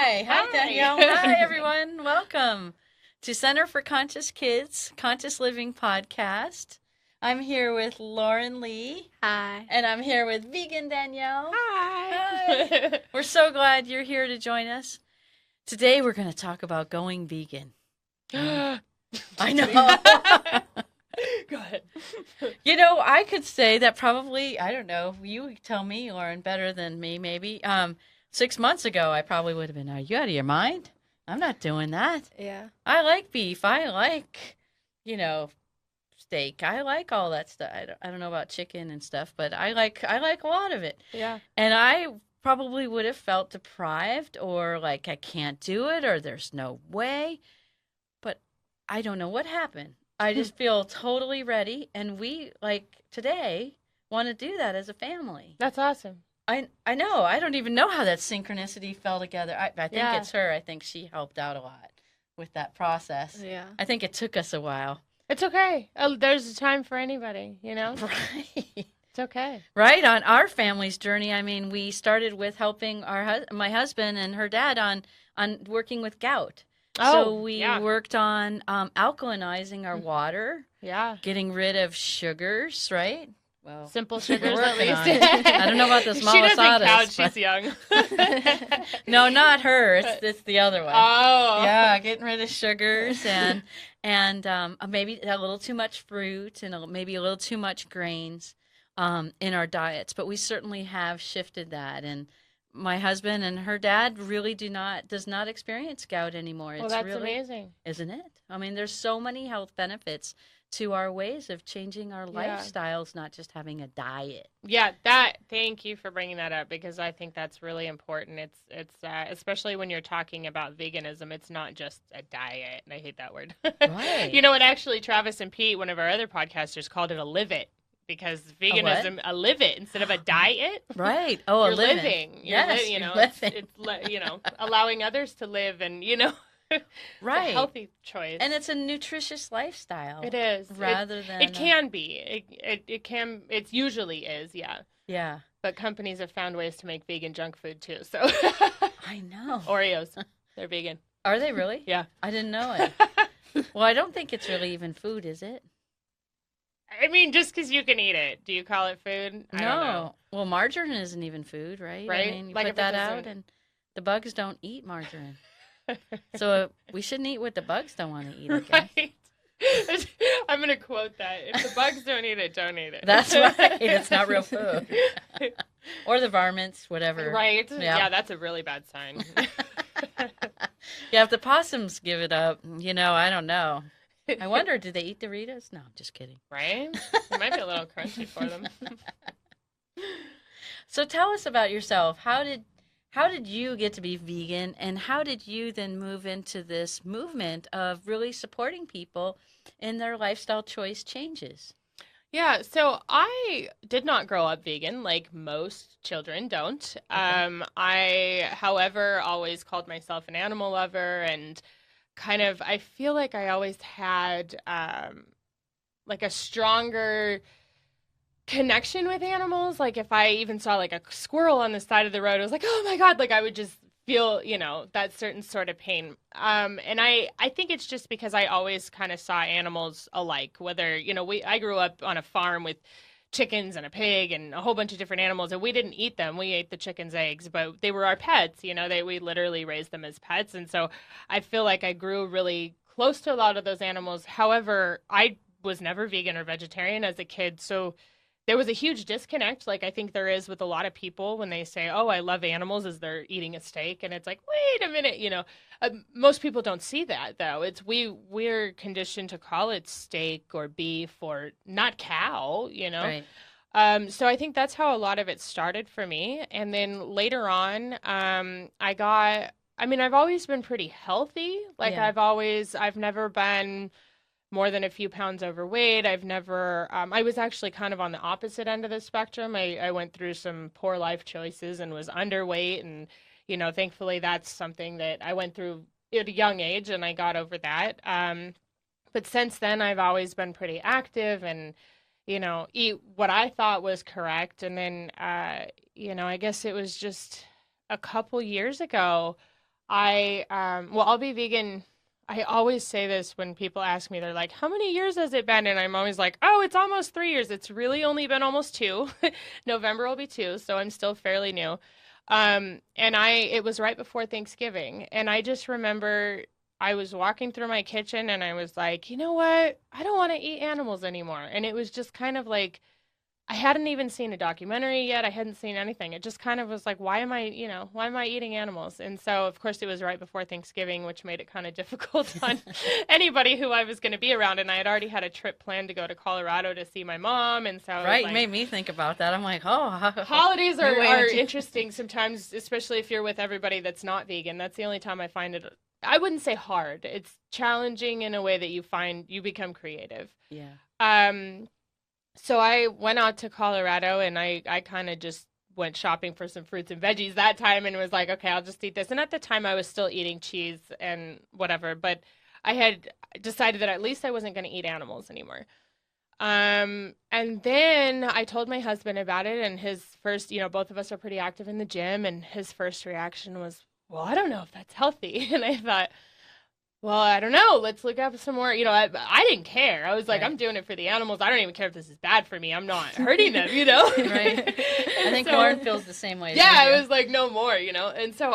Hi, Danielle. Hi, everyone. Welcome to Center for Conscious Kids, Conscious Living Podcast. I'm here with Lauren Lee. Hi. And I'm here with Vegan Danielle. Hi. Hi. We're so glad you're here to join us. Today we're going to talk about going vegan. I know. Go ahead. You know, I could say that probably, I don't know, you tell me, Lauren, better than me maybe. 6 months ago, I probably would have been, are you out of your mind? I'm not doing that. Yeah. I like beef. I like, steak. I like all that stuff. I don't know about chicken and stuff, but I like a lot of it. Yeah. And I probably would have felt deprived or like I can't do it or there's no way. But I don't know what happened. I just feel totally ready. And we, today, want to do that as a family. That's awesome. I know. I don't even know how that synchronicity fell together. I think it's her. I think she helped out a lot with that process. Yeah. I think it took us a while. It's okay. There's a time for anybody, you know? Right. It's okay. Right. On our family's journey, I mean, we started with helping my husband and her dad on working with gout. So we worked on alkalinizing our water. Yeah. Getting rid of sugars, right? Well, simple sugars at least. I don't know about the small She doesn't count. She's young. No, not her. It's the other one. Oh. Yeah, getting rid of sugars and maybe a little too much fruit and maybe a little too much grains in our diets. But we certainly have shifted that. And my husband and her dad really does not experience gout anymore. Well, that's amazing. Isn't it? I mean, there's so many health benefits to our ways of changing our lifestyles, not just having a diet. Yeah, thank you for bringing that up because I think that's really important. It's especially when you're talking about veganism, it's not just a diet, and I hate that word. Right. You know what, actually, Travis and Pete, one of our other podcasters, called it a live it. Because veganism, a live it instead of a diet. Right. Oh, you're a living. Living. Yes, it's allowing others to live and, right. It's a healthy choice. And it's a nutritious lifestyle. It is. Rather than. It can be. It usually is, yeah. Yeah. But companies have found ways to make vegan junk food too, so. I know. Oreos. They're vegan. Are they really? Yeah. I didn't know it. Well, I don't think it's really even food, is it? I mean, just because you can eat it, do you call it food? I don't know. Well, margarine isn't even food, right? Right. I mean, you put that out, and the bugs don't eat margarine. So we shouldn't eat what the bugs don't want to eat, I guess. Right. I'm going to quote that. If the bugs don't eat it, don't eat it. That's right. It's not real food. Or the varmints, whatever. Right. Yeah, that's a really bad sign. Yeah, if the possums give it up, I don't know. I wonder, do they eat Doritos? No, I'm just kidding. Right? It might be a little crunchy for them. So tell us about yourself. How did you get to be vegan, and how did you then move into this movement of really supporting people in their lifestyle choice changes? Yeah, so I did not grow up vegan like most children don't. Okay. I, however, always called myself an animal lover and I feel like I always had like a stronger connection with animals. Like if I even saw like a squirrel on the side of the road, I was like, oh my God, like I would just feel, that certain sort of pain. And I think it's just because I always kind of saw animals alike, whether, I grew up on a farm with chickens and a pig and a whole bunch of different animals, and we didn't eat them. We ate the chickens' eggs, but they were our pets. We literally raised them as pets. And so I feel like I grew really close to a lot of those animals. However, I was never vegan or vegetarian as a kid. So there was a huge disconnect, like I think there is with a lot of people when they say, oh, I love animals, as they're eating a steak. And it's like, wait a minute, most people don't see that, though. We're conditioned to call it steak or beef or not cow, Right. So I think that's how a lot of it started for me. And then later on, I've always been pretty healthy. Like I've never been more than a few pounds overweight. I've never, I was actually kind of on the opposite end of the spectrum. I went through some poor life choices and was underweight. And, thankfully that's something that I went through at a young age and I got over that. But since then I've always been pretty active and, eat what I thought was correct. And then, I guess it was just a couple years ago, well, I'll be vegan. I always say this when people ask me, they're like, how many years has it been? And I'm always like, oh, it's almost 3 years. It's really only been almost two. November will be two, so I'm still fairly new. And it was right before Thanksgiving. And I just remember I was walking through my kitchen and I was like, you know what? I don't want to eat animals anymore. And it was just kind of like, I hadn't even seen a documentary yet. I hadn't seen anything. It just kind of was like, why am I eating animals? And so, of course, it was right before Thanksgiving, which made it kind of difficult on anybody who I was going to be around. And I had already had a trip planned to go to Colorado to see my mom. And so, it was Right, like, made me think about that. I'm like, oh, holidays no way are would you- interesting sometimes, especially if you're with everybody that's not vegan. That's the only time I find it. I wouldn't say hard. It's challenging in a way that you become creative. Yeah. So I went out to Colorado and I kind of just went shopping for some fruits and veggies that time and was like, okay, I'll just eat this. And at the time I was still eating cheese and whatever, but I had decided that at least I wasn't going to eat animals anymore. And then I told my husband about it and his first, both of us are pretty active in the gym and his first reaction was, well, I don't know if that's healthy. And I thought, well, I don't know. Let's look up some more. I didn't care. I was like, Right. I'm doing it for the animals. I don't even care if this is bad for me. I'm not hurting them. Right. I think So- Lauren feels the same way. as Yeah, you I do. was like, no more. And so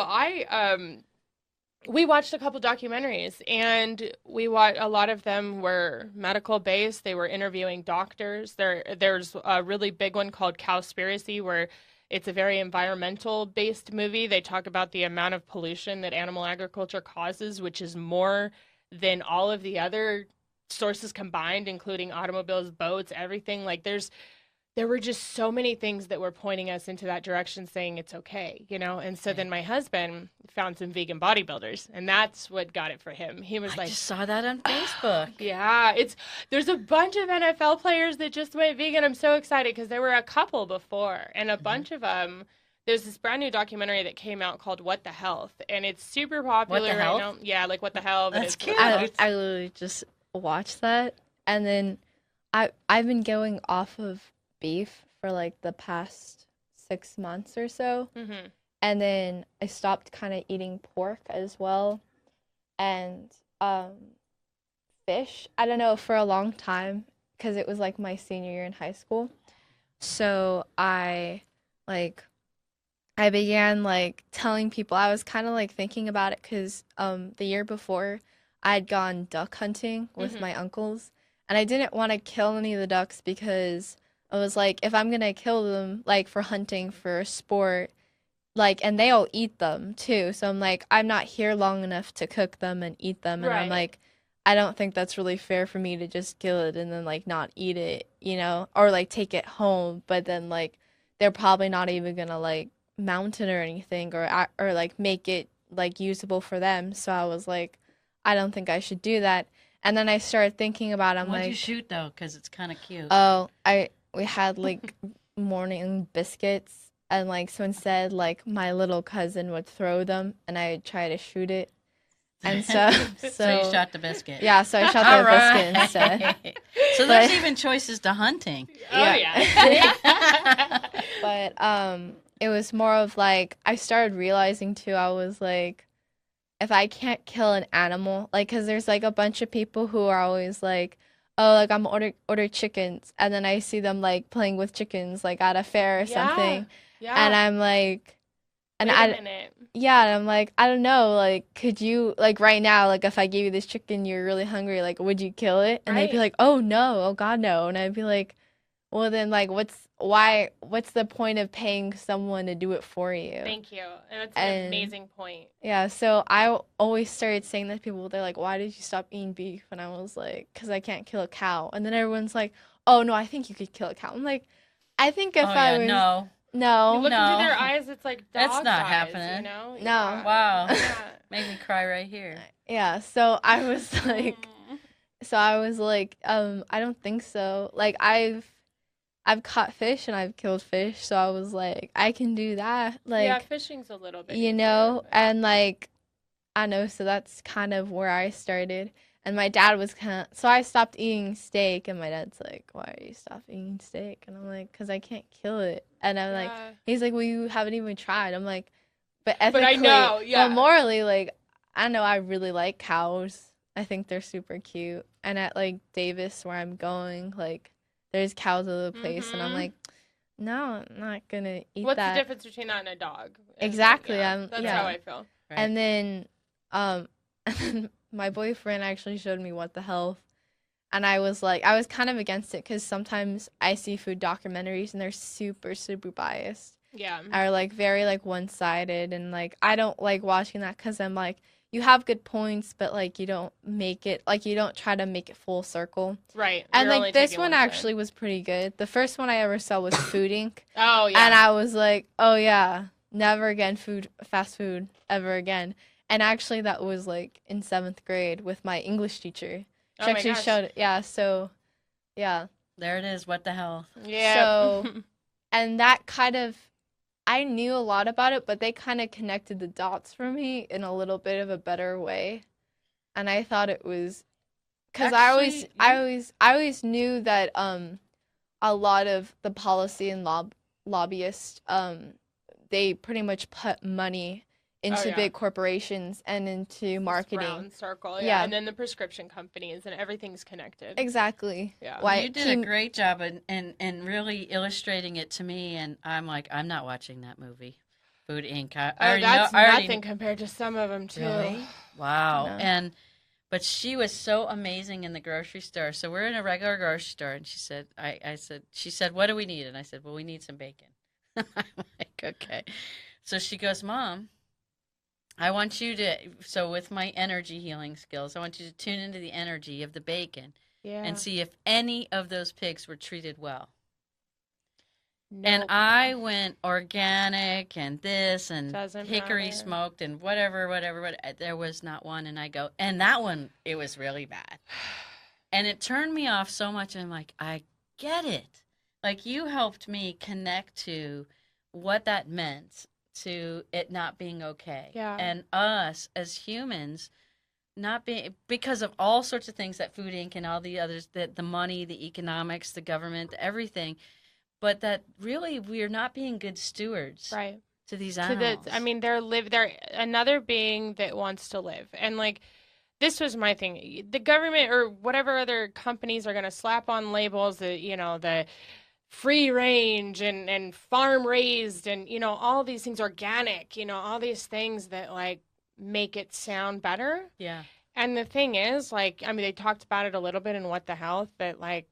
we watched a couple documentaries, and a lot of them were medical based. They were interviewing doctors. There's a really big one called Cowspiracy, where it's a very environmental based movie. They talk about the amount of pollution that animal agriculture causes, which is more than all of the other sources combined, including automobiles, boats, everything. Like there were just so many things that were pointing us into that direction saying it's okay. And so then my husband found some vegan bodybuilders, and that's what got it for him. He was I like, just saw that on Facebook. yeah, there's a bunch of NFL players that just went vegan. I'm so excited because there were a couple before, and a bunch of there's this brand new documentary that came out called What the Health, and it's super popular right Health? now. Yeah, like What the Hell. But That's it's cute. I literally just watched that, and then I've been going off of beef for like the past 6 months or so, Mhm. and then I stopped kind of eating pork as well, and fish. I don't know, for a long time because it was like my senior year in high school. So I began like telling people. I was kind of like thinking about it because the year before I'd gone duck hunting with Mhm. my uncles, and I didn't want to kill any of the ducks because I was like, if I'm gonna kill them like for hunting for sport, like, and they all eat them too. So I'm like, I'm not here long enough to cook them and eat them. And I'm Right. like, I don't think that's really fair for me to just kill it and then like not eat it, or like take it home. But then like they're probably not even gonna like mount it or anything or like make it like usable for them. So I was like, I don't think I should do that. And then I started thinking about it. I'm What'd you like, shoot though? Because it's kind of cute. oh, we had like morning biscuits. And like so instead like my little cousin would throw them and I'd try to shoot it. And so So you shot the biscuit. yeah, so I shot All the biscuit instead. right. So there's But- even choices to hunting. Oh yeah. But it was more of like I started realizing too, I was like, if I can't kill an animal, like, cause there's like a bunch of people who are always like, oh, like I'm order chickens, and then I see them like playing with chickens like at a fair or something, Yeah. and I'm like, and Wait I a minute. yeah, and I'm like, I don't know, like, could you like right now, like if I gave you this chicken, you're really hungry, like, would you kill it? And they'd be Right. like, oh no, oh God no, and I'd be like, well then like what's the point of paying someone to do it for you? Thank you. And that's an And- amazing point. Yeah, so I always started saying that to people. They're like, why did you stop eating beef? And I was like, because I can't kill a cow. And then everyone's like, oh, no, I think you could kill a cow. I'm like, I think if Oh I yeah, was. no. You No. look No. into their eyes, it's like That's dog's not eyes, happening. No. No. Wow. Yeah. Made me cry right here. Yeah, so I was like, I don't think so. Like, I've caught fish and I've killed fish. So I was like, I can do that. Like, yeah, fishing's a little bit you easier, know, but- and like I know, so that's kind of where I started. And my dad was so I stopped eating steak, and my dad's like, why are you stop eating steak? And I'm like, because I can't kill it. And I'm like, Yeah. he's like, well, you haven't even tried. I'm like, but But I ethically, know, but yeah. morally, like, I know I really like cows. I think they're super cute. And at like Davis, where I'm going, like, there's cows all over the place, and I'm Mm-hmm. like, no, I'm not gonna eat What's the that. difference between that and a dog? Exactly. Yeah, that's how Yeah. I feel. Right. And then, and then my boyfriend actually showed me What the Health, and I was like, I was kind of against it because sometimes I see food documentaries and they're super, super biased, Yeah. are like very like one-sided, and like I don't like watching that because I'm like, you have good points, but like you don't make it, like you don't try to make it full circle. Right. And You're only like this taking one one side. actually was pretty good. The first one I ever saw was Food Inc. Oh, And yeah. I was like, oh yeah, never again fast food ever again. And actually that was like in 7th grade with my English teacher. Oh She my actually gosh. showed, yeah, so yeah. There it is. What the hell? Yeah. So, and that kind of, I knew a lot about it, but they kind of connected the dots for me in a little bit of a better way. And I thought it was, because Actually, I always knew that a lot of the policy and lobbyists, they pretty much put money into yeah. big corporations and into This marketing. round circle, yeah. Yeah. And then the prescription companies and everything's connected. Exactly. Yeah. Why you did a great job in really illustrating it to me, and I'm like, I'm not watching that movie, Food Inc. I already That's know. I already, nothing compared to some of them, too. really? Wow. No. But she was so amazing in the grocery store. So we're in a regular grocery store, and she said, what do we need? And I said, well, we need some bacon. I'm like, okay. So she goes, Mom, I want you to, so with my energy healing skills, I want you to tune into the energy of the bacon Yeah. and see if any of those pigs were treated well. Nope. And I went organic and this and Doesn't hickory matter. smoked and whatever. There was not one. And I go, and that one, it was really bad. And it turned me off so much. And I'm like, I get it. Like you helped me connect to what that meant to it not being okay. Yeah. And us as humans not being, because of all sorts of things that Food Inc. and all the others, that the money, the economics, the government, everything, but that really we're not being good stewards Right. to these To animals. the, I mean, they're another being that wants to live. And like, this was my thing. The government or whatever other companies are going to slap on labels that, the free range and farm raised and, all these things organic, all these things that like make it sound better. Yeah. And the thing is, like, I mean, they talked about it a little bit in What the Health, but like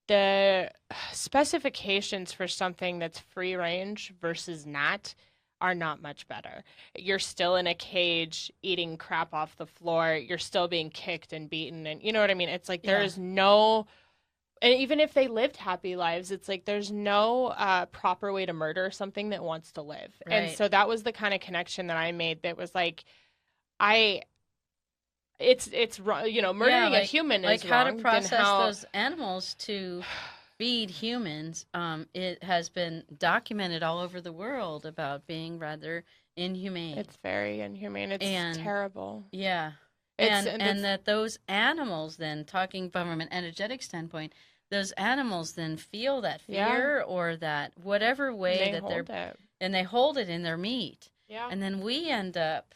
the specifications for something that's free range versus not are not much better. You're still in a cage eating crap off the floor. You're still being kicked and beaten. And you know what I mean? It's like there Yeah. is no, and even if they lived happy lives, it's like there's no proper way to murder something that wants to live. And Right. so that was the kind of connection that I made that was like, it's wrong, murdering a human like is how wrong. to then process how, those animals to feed humans. It has been documented all over the world about being rather inhumane. It's very inhumane. It's And- terrible. Yeah. It's And that those animals then, talking from an energetic standpoint, those animals then feel that Yeah. fear or that whatever way they that hold it. and they hold it in their meat. Yeah. And then we end up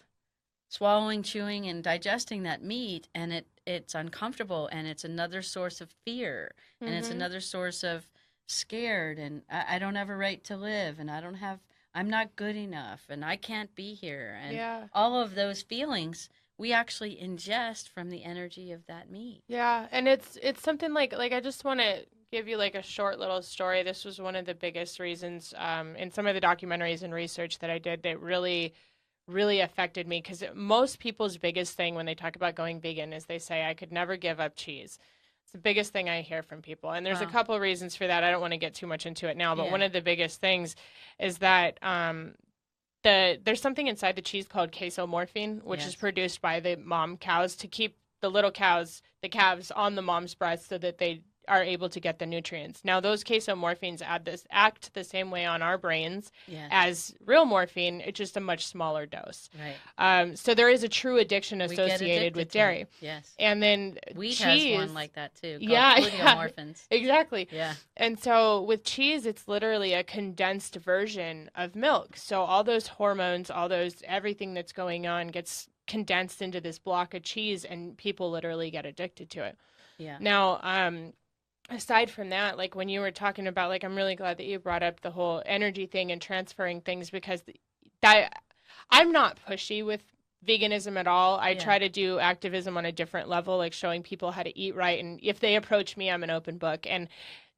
swallowing, chewing, and digesting that meat, and it's uncomfortable, and it's another source of fear, and it's Mhm. another source of scared, and I don't have a right to live, and I'm not good enough, and I can't be here, and Yeah. all of those feelings we actually ingest from the energy of that meat. Yeah, and it's something like I just want to give you like a short little story. This was one of the biggest reasons in some of the documentaries and research that I did that really affected me, because most people's biggest thing when they talk about going vegan is they say, I could never give up cheese. It's the biggest thing I hear from people. And there's a Wow. couple of reasons for that. I don't want to get too much into it now, but Yeah. one of the biggest things is that there's something inside the cheese called casomorphine, which is Yes. produced by the mom cows to keep the little cows, the calves, on the mom's breast so that they are able to get the nutrients. Now, those casomorphines act the same way on our brains Yes. as real morphine. It's just a much smaller dose. Right. So there is a true addiction We get associated addicted with to dairy. it. Yes. And then Wheat cheese. has one like that too, called Yeah, gluteomorphins. exactly. Yeah. And so with cheese, it's literally a condensed version of milk. So all those hormones, everything that's going on gets condensed into this block of cheese, and people literally get addicted to it. Yeah. Now, aside from that, like when you were talking about, like, I'm really glad that you brought up the whole energy thing and transferring things, because that I'm not pushy with veganism at all. I Yeah. try to do activism on a different level, like showing people how to eat right. And if they approach me, I'm an open book. And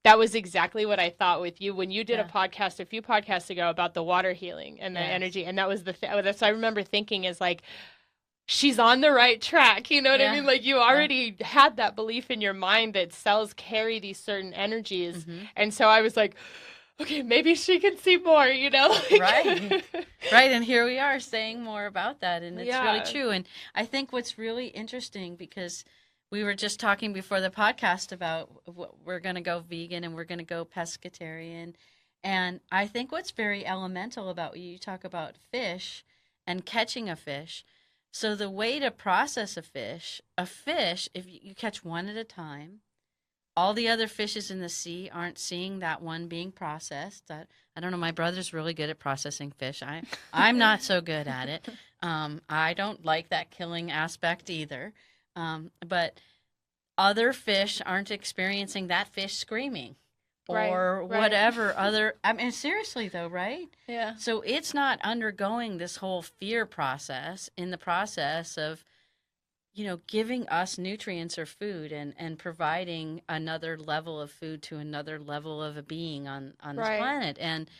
that was exactly what I thought with you when you did a podcast a few podcasts ago about the water healing and the energy. And that was that's I remember thinking is like, she's on the right track. You know what I mean? Like, you already had that belief in your mind that cells carry these certain energies. Mm-hmm. And so I was like, okay, maybe she can see more, you know? Right. Right. And here we are saying more about that. And it's really true. And I think what's really interesting, because we were just talking before the podcast about we're going to go vegan and we're going to go pescatarian. And I think what's very elemental about you talk about fish and catching a fish. So the way to process a fish, if you catch one at a time, all the other fishes in the sea aren't seeing that one being processed. I don't know. My brother's really good at processing fish. I'm not so good at it. I don't like that killing aspect either. But other fish aren't experiencing that fish screaming or whatever other. I mean, seriously though, right? Yeah. So it's not undergoing this whole fear process in the process of, giving us nutrients or food and providing another level of food to another level of a being on this planet. And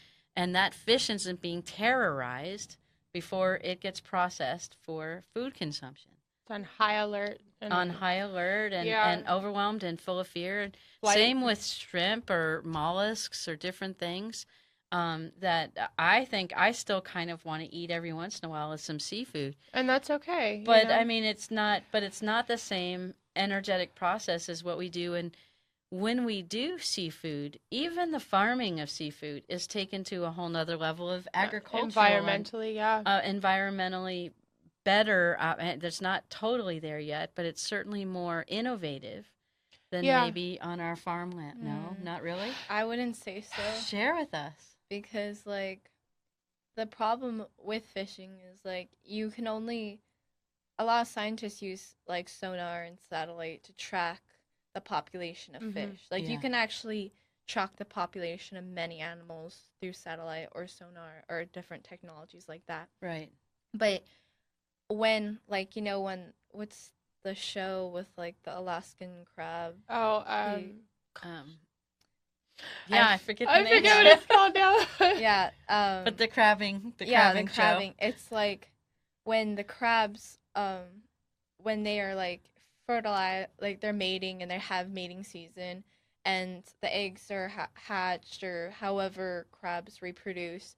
that fish isn't being terrorized before it gets processed for food consumption. It's on high alert. And overwhelmed and full of fear. Same with shrimp or mollusks or different things. That I think I still kind of want to eat every once in a while is some seafood. And that's okay. But I mean, it's not the same energetic process as what we do. And when we do seafood, even the farming of seafood is taken to a whole nother level of agricultural. Environmentally, environmentally better. That's not totally there yet, but it's certainly more innovative than maybe on our farmland. No, not really? I wouldn't say so. Share with us. Because, like, the problem with fishing is, like, a lot of scientists use, like, sonar and satellite to track the population of fish. Like, you can actually track the population of many animals through satellite or sonar or different technologies like that. Right. But when, like, what's the show with, like, the Alaskan crab? I forget the name. I forget what it's called now. Yeah. But the crabbing show. It's like when the crabs, when they are like fertilized, like they're mating and they have mating season, and the eggs are hatched or however crabs reproduce,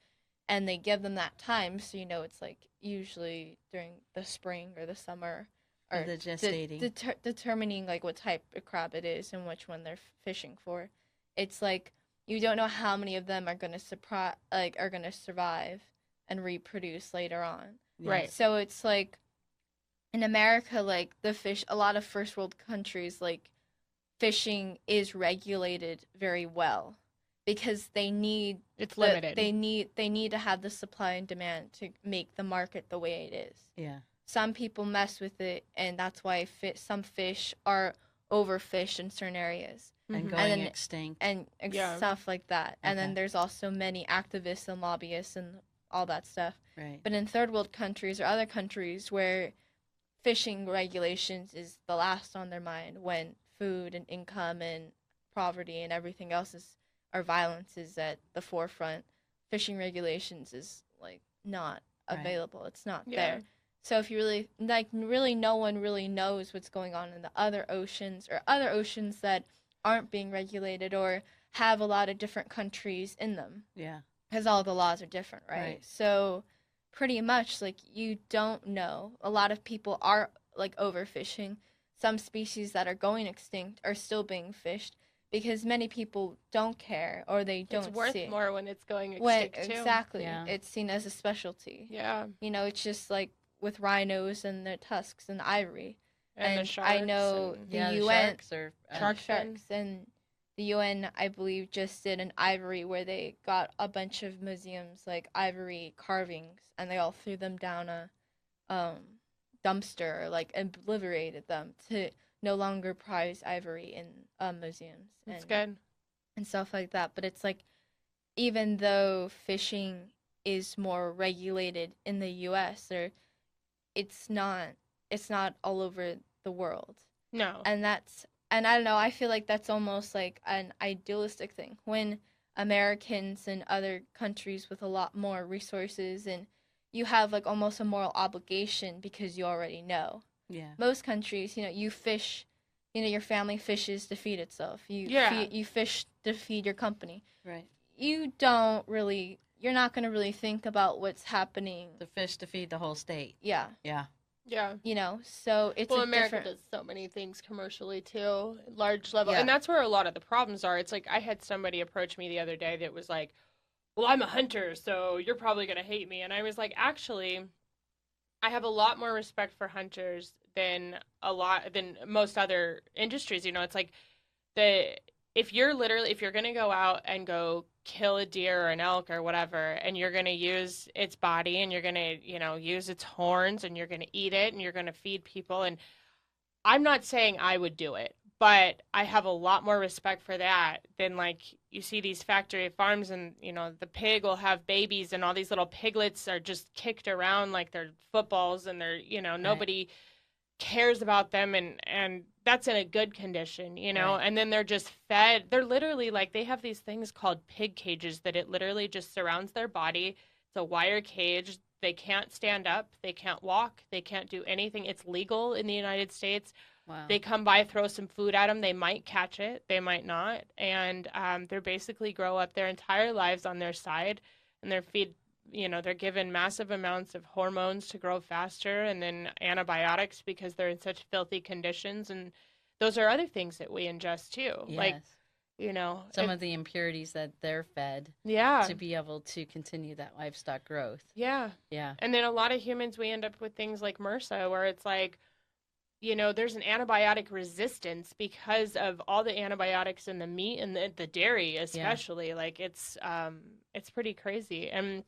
and they give them that time. So it's like usually during the spring or the summer, or the gestating, determining like what type of crab it is and which one they're fishing for. It's like you don't know how many of them are gonna survive and reproduce later on. Right. So it's like in America, like a lot of first world countries, like fishing is regulated very well because they need limited. They need to have the supply and demand to make the market the way it is. Yeah. Some people mess with it, and that's why some fish are overfished in certain areas. And going extinct. And stuff like that. And then there's also many activists and lobbyists and all that stuff. Right. But in third world countries or other countries where fishing regulations is the last on their mind, when food and income and poverty and everything else or violence is at the forefront, fishing regulations is like not available. It's not there. So if you really no one really knows what's going on in the other oceans or other oceans that aren't being regulated or have a lot of different countries in them. Yeah. Because all the laws are different, right? So pretty much, like, you don't know. A lot of people are, like, overfishing. Some species that are going extinct are still being fished. because many people don't care or they It's don't worth see it. more when it's going When extinct too. exactly, Yeah. it's seen as a specialty. Yeah, You know, it's just like with rhinos and their tusks and ivory. and the And I sharks know and the Yeah, the UN, sharks are Shark fin. sharks, and the UN, I believe, just did an ivory where they got a bunch of museums like ivory carvings, and they all threw them down a um, dumpster, like obliterated them to no longer prize ivory in museums It's good. and stuff like that. But it's like even though fishing is more regulated in the U.S., or it's not it's not all over the world, No. and I don't know, I feel like that's almost like an idealistic thing when Americans and other countries with a lot more resources, and you have like almost a moral obligation because you already know. yeah. Most countries, you fish, your family fishes to feed itself. Yeah. You fish to feed your company. Right. You're not going to really think about what's happening. The fish to feed the whole state. Yeah. Yeah. Yeah. So it's Well, a America different. does so many things commercially too, large level, Yeah. and that's where a lot of the problems are. It's like I had somebody approach me the other day that was like, "Well, I'm a hunter, so you're probably gonna hate me," and I was like, "Actually, I have a lot more respect for hunters than most other industries. You know, it's like the if you're gonna go out and go kill a deer or an elk or whatever, and you're gonna use its body and you're gonna use its horns and you're gonna eat it and you're gonna feed people, and I'm not saying I would do it, but I have a lot more respect for that than like you see these factory farms and the pig will have babies and all these little piglets are just kicked around like they're footballs and they're Right. nobody cares about them, and that's in a good condition, Right. and then they're just fed. They're literally like they have these things called pig cages that it literally just surrounds their body. It's a wire cage. They can't stand up, they can't walk, they can't do anything. It's legal in the United States. Wow. They come by, throw some food at them, they might catch it, they might not, and they're basically grow up their entire lives on their side, and they're given massive amounts of hormones to grow faster and then antibiotics because they're in such filthy conditions, and those are other things that we ingest too. Yes. Like, some of the impurities that they're fed yeah. to be able to continue that livestock growth. Yeah. Yeah. And then a lot of humans, we end up with things like MRSA where it's like, there's an antibiotic resistance because of all the antibiotics in the meat and the dairy, especially. Yeah. Like it's pretty crazy. And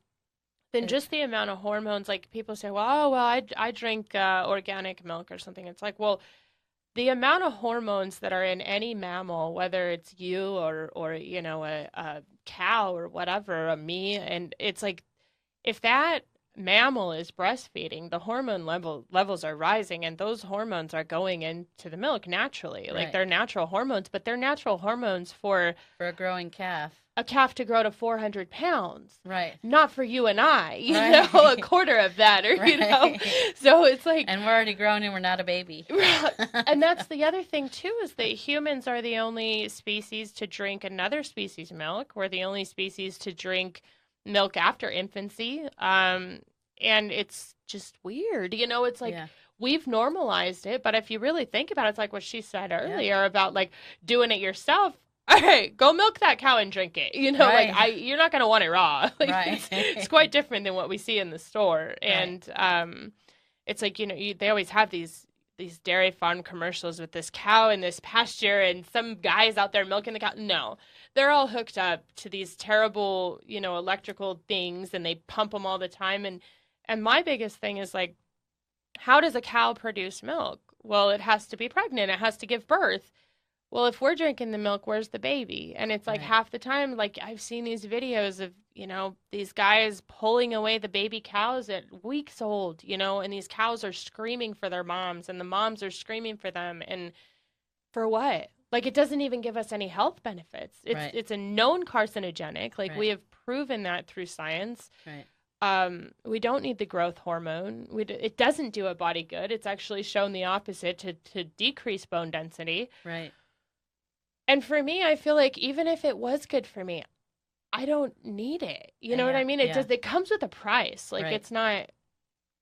then just the amount of hormones, like people say, well, I drink organic milk or something. It's like, well, the amount of hormones that are in any mammal, whether it's you or a cow or whatever, a me, and it's like if that mammal is breastfeeding, the hormone levels are rising, and those hormones are going into the milk naturally. Like they're natural hormones, but they're natural hormones for a growing calf. A calf to grow to 400 pounds. Right. Not for you and I, a quarter of that, or, So it's like. And we're already grown and we're not a baby. And that's the other thing, too, is that humans are the only species to drink another species' milk. We're the only species to drink milk after infancy. And it's just weird. It's like. Yeah. We've normalized it, but if you really think about it, it's like what she said earlier about like doing it yourself. All right, go milk that cow and drink it. You're not going to want it raw. It's quite different than what we see in the store. And it's like, they always have these dairy farm commercials with this cow in this pasture and some guys out there milking the cow. No, they're all hooked up to these terrible, electrical things, and they pump them all the time. And my biggest thing is like, how does a cow produce milk? Well, it has to be pregnant. It has to give birth. Well, if we're drinking the milk, where's the baby? And it's like half the time, like I've seen these videos of, these guys pulling away the baby cows at weeks old, and these cows are screaming for their moms and the moms are screaming for them. And for what? Like, it doesn't even give us any health benefits. It's a known carcinogenic. Like we have proven that through science. Right. We don't need the growth hormone. It doesn't do a body good. It's actually shown the opposite to decrease bone density. Right. And for me, I feel like even if it was good for me, I don't need it. You know what I mean? It comes with a price. Like it's not.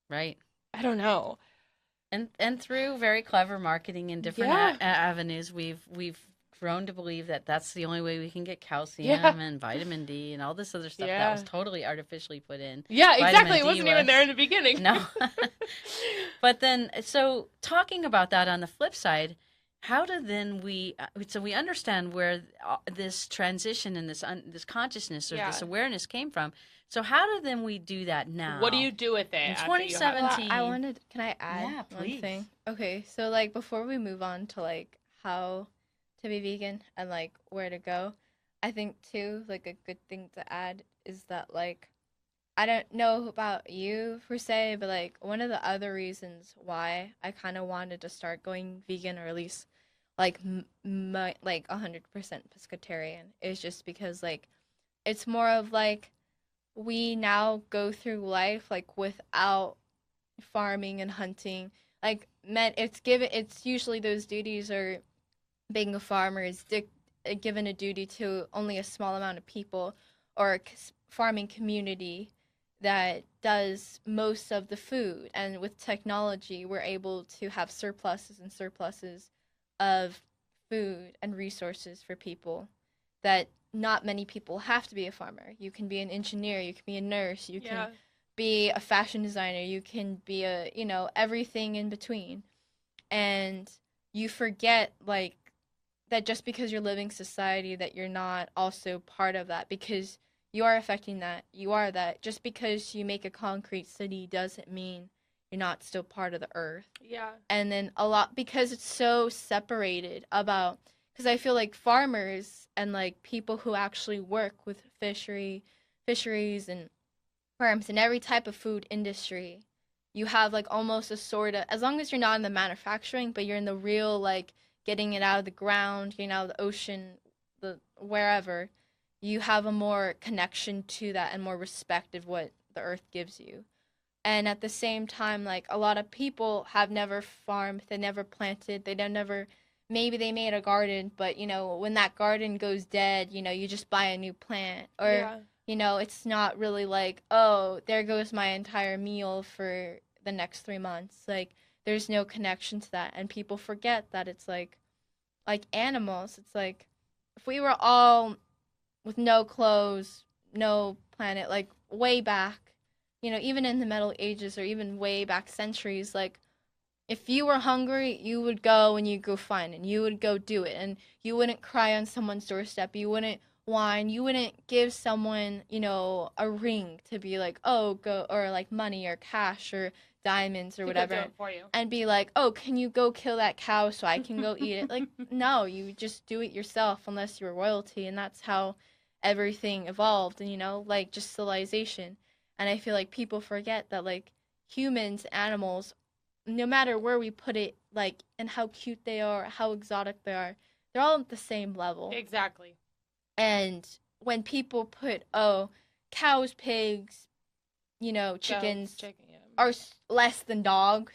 Right. I don't know. And through very clever marketing and different avenues, we've grown to believe that that's the only way we can get calcium Yeah. and vitamin D and all this other stuff that was Yeah. totally artificially put in. Yeah, exactly. Vitamin It D wasn't even there was in the beginning. no. But then, so talking about that on the flip side, how do then so we understand where this transition and this consciousness or this Yeah. awareness came from. So how do then we do that now? What do you do with it In after you have 2017? Well, I wanted. Can I add Yeah, one please. thing? Okay, so like before we move on to like how to be vegan and like where to go, I think too like a good thing to add is that like I don't know about you per se, but like one of the other reasons why I kind of wanted to start going vegan or at least like like 100% pescatarian is just because like it's more of like we now go through life like without farming and hunting. Like men, it's usually those duties are being a farmer is given a duty to only a small amount of people or a farming community that does most of the food. And with technology, we're able to have surpluses and surpluses of food and resources for people that not many people have to be a farmer. You can be an engineer, you can be a nurse, you Yeah. can be a fashion designer, you can be everything in between. And you forget like that just because you're living society that you're not also part of that because you are affecting that. You are that. Just because you make a concrete city doesn't mean you're not still part of the earth. Yeah. And then a lot because it's so separated about because I feel like farmers and like people who actually work with fisheries and farms and every type of food industry, you have like almost a sort of as long as you're not in the manufacturing, but you're in the real like getting it out of the ground, getting out of the ocean, the wherever, you have a more connection to that and more respect of what the earth gives you. And at the same time, like a lot of people have never farmed, they never planted, they don't never maybe they made a garden, but when that garden goes dead, you just buy a new plant or Yeah. it's not really like, oh, there goes my entire meal for the next 3 months. Like there's no connection to that, and people forget that it's like animals. It's like if we were all with no clothes, no planet, like way back, even in the Middle Ages or even way back centuries, like if you were hungry, you would go and you go find it. And you would go do it, and you wouldn't cry on someone's doorstep. You wouldn't whine. You wouldn't give someone, a ring to be like, oh, go, or like money or cash or diamonds or People do whatever, it for you. and be like, oh, can you go kill that cow so I can go eat it? Like, no, you just do it yourself unless you're royalty, and that's how everything evolved, and like just civilization. And I feel like people forget that like humans, animals, no matter where we put it, like, and how cute they are, how exotic they are, they're all at the same level. Exactly. And when people put, oh, cows, pigs, chickens Goats, chicken, yeah. are less than dogs,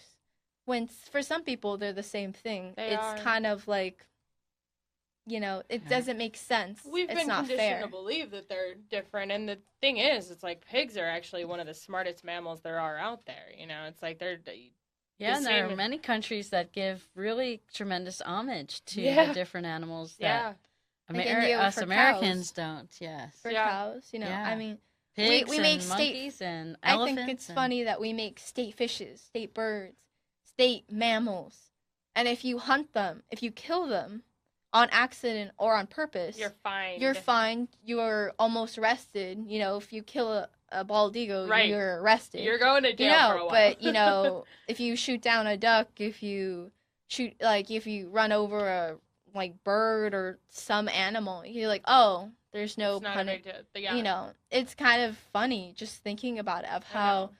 when for some people they're the same thing. They It's are. kind of like, it doesn't make sense. We've It's been not conditioned fair. to believe that they're different, and the thing is, it's like pigs are actually one of the smartest mammals there are out there. It's like they're Yeah, and there are same- many countries that give really tremendous homage to Yeah. the different animals yeah. that Like India us for Americans cows. don't. Yes, For Yeah. cows, Yeah. I mean, pigs we and make state- monkeys and I elephants. think it's and- funny that we make state fishes, state birds, state mammals, and if you hunt them, if you kill them on accident or on purpose, You're fine. you're fined. You're almost arrested. If you kill a bald eagle, Right. you're arrested. You're going to jail for a while. But if you shoot down a duck, if you if you run over a like bird or some animal, you're like, oh, there's no it's not a punishment. big deal. Yeah. It's kind of funny just thinking about it of I how know.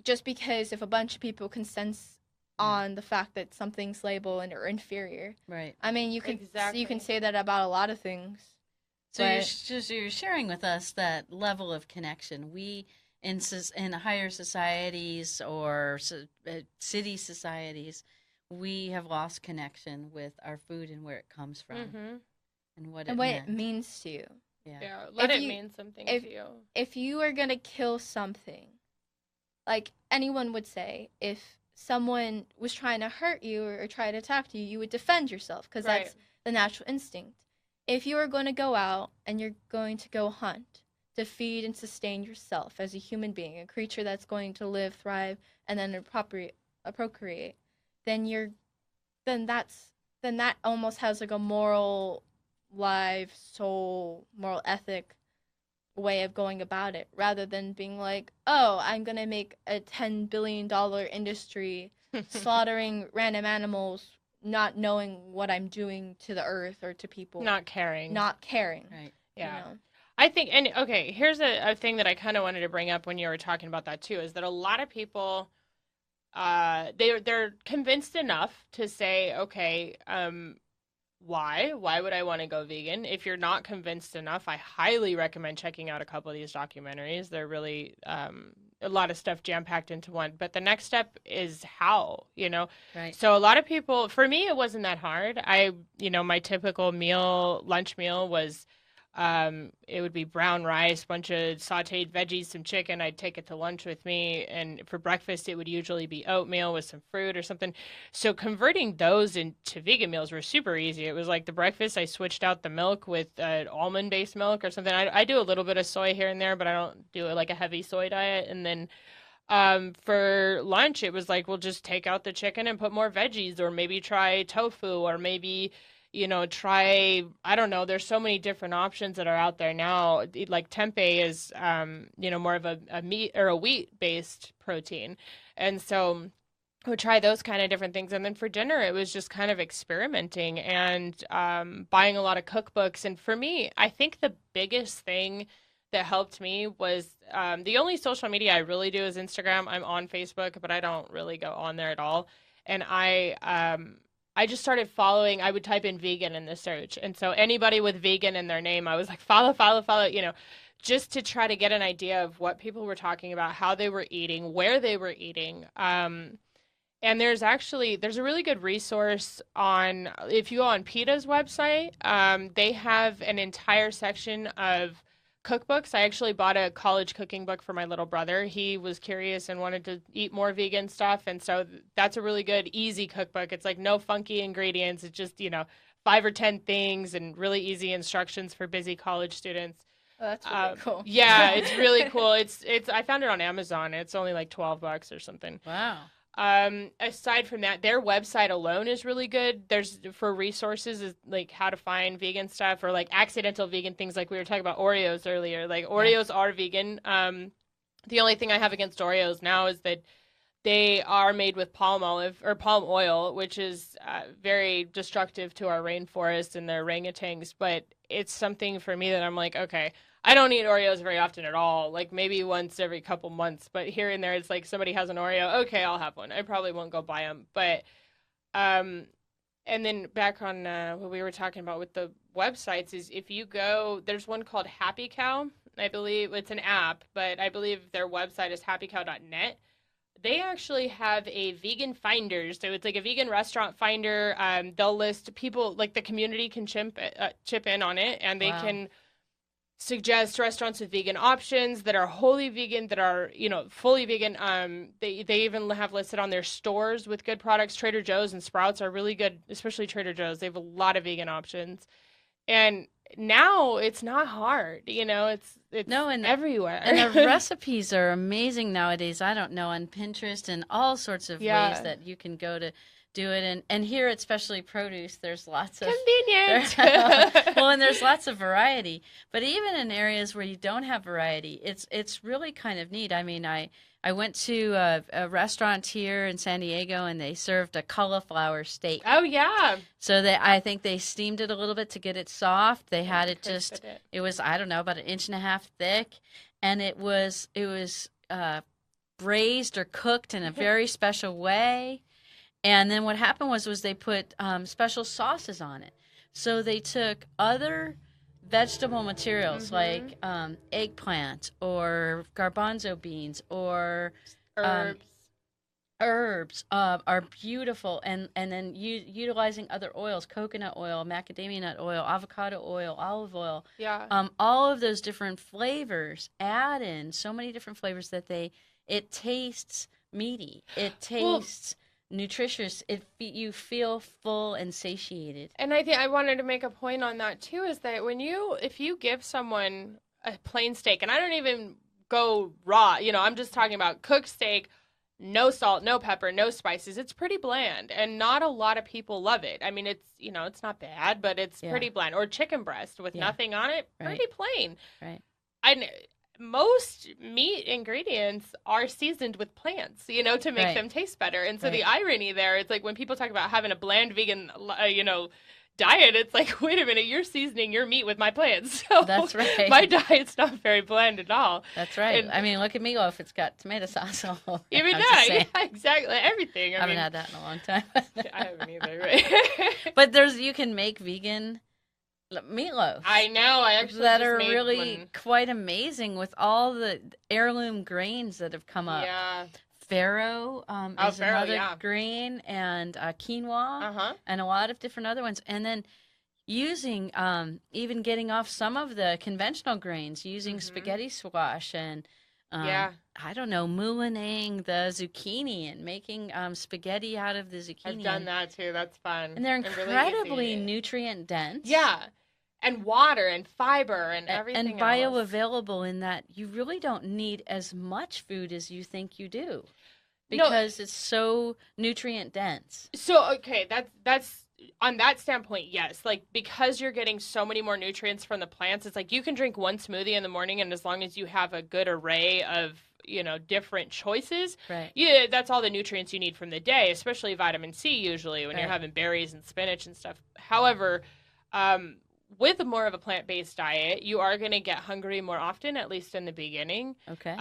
just because if a bunch of people can sense on the fact that something's labeled or inferior. Right. I mean, you can Exactly. say that about a lot of things. So But- you're sharing with us that level of connection. We in higher societies or city societies, we have lost connection with our food and where it comes from Mm-hmm. and what And it what meant. it means to you. Yeah. Let If it you- mean something if- to you. If you are gonna kill something, like anyone would say, if someone was trying to hurt you or try to attack you, you would defend yourself because Right. the natural instinct. If you are going to go out and you're going to go hunt to feed and sustain yourself as a human being, a creature that's going to live, thrive, and then procreate, then you're then that's then that almost has like a moral, live, soul, moral ethic way of going about it, rather than being like, oh, I'm gonna make a $10 billion industry slaughtering random animals, not knowing what I'm doing to the earth or to people, Not caring. not caring. Right. Yeah. You know? I think, and okay, here's a thing that I kind of wanted to bring up when you were talking about that too, is that a lot of people, they're convinced enough to say, okay, why would I want to go vegan? If you're not convinced enough, I highly recommend checking out a couple of these documentaries. They're really a lot of stuff jam packed into one. But the next step is how, you know. Right. So a lot of people, for me, it wasn't that hard. My typical lunch meal was it would be brown rice, bunch of sauteed veggies, some chicken. I'd take it to lunch with me, and for breakfast it would usually be oatmeal with some fruit or something. So converting those into vegan meals were super easy. It was like the breakfast, I switched out the milk with almond-based milk or something. I do a little bit of soy here and there, but I don't do like a heavy soy diet. And then for lunch, it was like, we'll just take out the chicken and put more veggies, or maybe try tofu, or maybe try, I don't know, there's so many different options that are out there now. Like tempeh is, more of a meat or a wheat-based protein. And so we'll try those kind of different things. And then for dinner, it was just kind of experimenting and buying a lot of cookbooks. And for me, I think the biggest thing that helped me was the only social media I really do is Instagram. I'm on Facebook, but I don't really go on there at all. And I just started following. I would type in vegan in the search. And so anybody with vegan in their name, I was like, follow, just to try to get an idea of what people were talking about, how they were eating, where they were eating. And there's a really good resource on, if you go on PETA's website, they have an entire section of cookbooks. I actually bought a college cooking book for my little brother. He was curious and wanted to eat more vegan stuff. And so that's a really good, easy cookbook. It's like no funky ingredients. It's just, 5 or 10 things and really easy instructions for busy college students. Oh, that's really cool. Yeah, it's really cool. It's I found it on Amazon. It's only like $12 or something. Wow. Aside from that, their website alone is really good. There's for resources is like how to find vegan stuff, or like accidental vegan things, like we were talking about Oreos earlier. Like Oreos are vegan. The only thing I have against Oreos now is that they are made with palm oil, which is very destructive to our rainforest and the orangutans. But it's something for me that I'm like, okay, I don't eat Oreos very often at all, like maybe once every couple months. But here and there, it's like somebody has an Oreo, okay, I'll have one. I probably won't go buy them. But and then back on what we were talking about with the websites is, if you go, there's one called Happy Cow. I believe it's an app, but I believe their website is happycow.net. They actually have a vegan finder. So it's like a vegan restaurant finder. They'll list people, like the community can chip in on it, and they can suggest restaurants with vegan options that are wholly vegan, that are, fully vegan. They even have listed on their stores with good products. Trader Joe's and Sprouts are really good, especially Trader Joe's. They have a lot of vegan options. And now it's not hard, it's everywhere. And the recipes are amazing nowadays. I don't know, on Pinterest and all sorts of ways that you can go to do it. And here, especially produce, there's lots of convenient. And there's lots of variety. But even in areas where you don't have variety, it's really kind of neat. I mean, I went to a restaurant here in San Diego, and they served a cauliflower steak. Oh yeah. So I think they steamed it a little bit to get it soft. They had it just, it was, I don't know, about 1.5 inches thick, and it was braised or cooked in a very special way. And then what happened was they put special sauces on it. So they took other vegetable materials like eggplant or garbanzo beans or herbs are beautiful, and then utilizing other oils, coconut oil, macadamia nut oil, avocado oil, olive oil. Yeah. All of those different flavors, add in so many different flavors that it tastes meaty. It tastes nutritious. You feel full and satiated. And I think I wanted to make a point on that too, is that if you give someone a plain steak, and I don't even go raw, I'm just talking about cooked steak, no salt, no pepper, no spices. It's pretty bland, and not a lot of people love it. I mean, it's not bad, but it's Yeah. pretty bland. Or chicken breast with Yeah. nothing on it, Right. pretty plain. Right. Most meat ingredients are seasoned with plants, to make Right. them taste better. And so Right. the irony there, it's like when people talk about having a bland vegan, diet, it's like, wait a minute, you're seasoning your meat with my plants. So That's right. my diet's not very bland at all. That's right. And- I mean, look at meatloaf. It's got tomato sauce all over it. Even I'm just that, saying. yeah, exactly, everything. I haven't had that in a long time. I haven't either, right? But you can make vegan meatloaf. I know. I actually that just are made really one. quite amazing with all the heirloom grains that have come up. Yeah. Farro is farro, another yeah. grain, and quinoa, Uh-huh. and a lot of different other ones. And then using, even getting off some of the conventional grains, using Mhm. spaghetti squash and, Yeah. I don't know, moulining the zucchini and making spaghetti out of the zucchini. I've done that too. That's fun. And they're really easy. incredibly nutrient dense. Yeah. And water and fiber and And everything else. bioavailable in that you really don't need as much food as you think you do, No. because it's so nutrient dense. So okay, that's on that standpoint, yes. Like, because you're getting so many more nutrients from the plants, it's like you can drink one smoothie in the morning, and as long as you have a good array of different choices, Right. yeah, that's all the nutrients you need from the day, especially vitamin C usually when you're Right. having berries and spinach and stuff. However, with more of a plant-based diet, you are going to get hungry more often, at least in the beginning. Okay.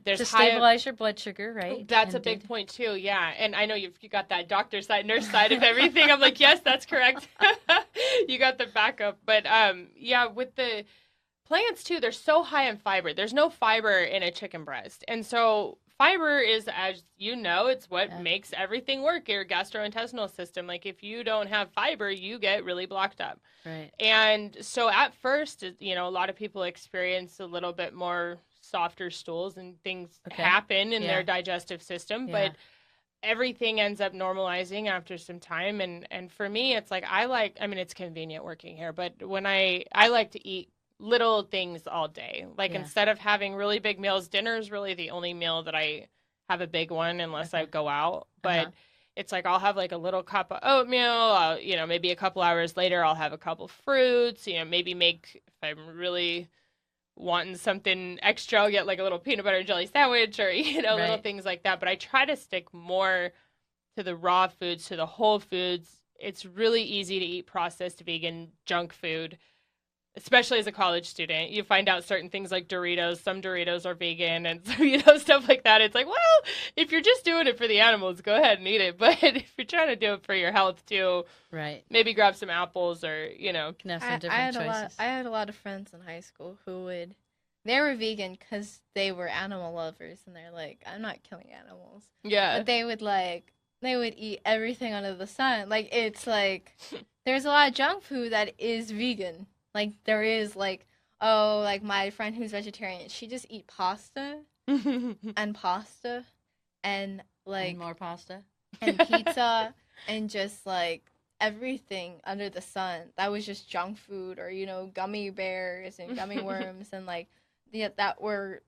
There's To high. stabilize your blood sugar, right? That's a Indeed. big point too, yeah. And I know you got that doctor side, nurse side of everything. I'm like, yes, that's correct. You got the backup. But yeah, with the plants too, they're so high in fiber. There's no fiber in a chicken breast, and so fiber is, as you know, it's what Yeah. makes everything work. Your gastrointestinal system. Like, if you don't have fiber, you get really blocked up. Right. And so at first, a lot of people experience a little bit more softer stools and things Okay. happen in Yeah. their digestive system, Yeah. but everything ends up normalizing after some time. And for me, it's like, I mean, it's convenient working here, but when I like to eat little things all day. Like, Yeah. instead of having really big meals, dinner is really the only meal that I have a big one unless I go out. But Uh-huh. it's like I'll have like a little cup of oatmeal. Maybe a couple hours later I'll have a couple fruits. Maybe if I'm really wanting something extra, I'll get like a little peanut butter and jelly sandwich, or little Right. things like that. But I try to stick more to the raw foods, to the whole foods. It's really easy to eat processed vegan junk food, especially as a college student. You find out certain things like Doritos. Some Doritos are vegan, and so, stuff like that. It's like, well, if you're just doing it for the animals, go ahead and eat it. But if you're trying to do it for your health too, Right. maybe grab some apples, or Can have some I different had choices. I had a lot of friends in high school they were vegan because they were animal lovers, and they're like, I'm not killing animals. yeah. But they would eat everything under the sun. Like, it's like there's a lot of junk food that is vegan. Like, there is like, oh, like my friend who's vegetarian, she just eat pasta and pasta and like And more pasta. and pizza and just like everything under the sun that was just junk food, or gummy bears and gummy worms and like that were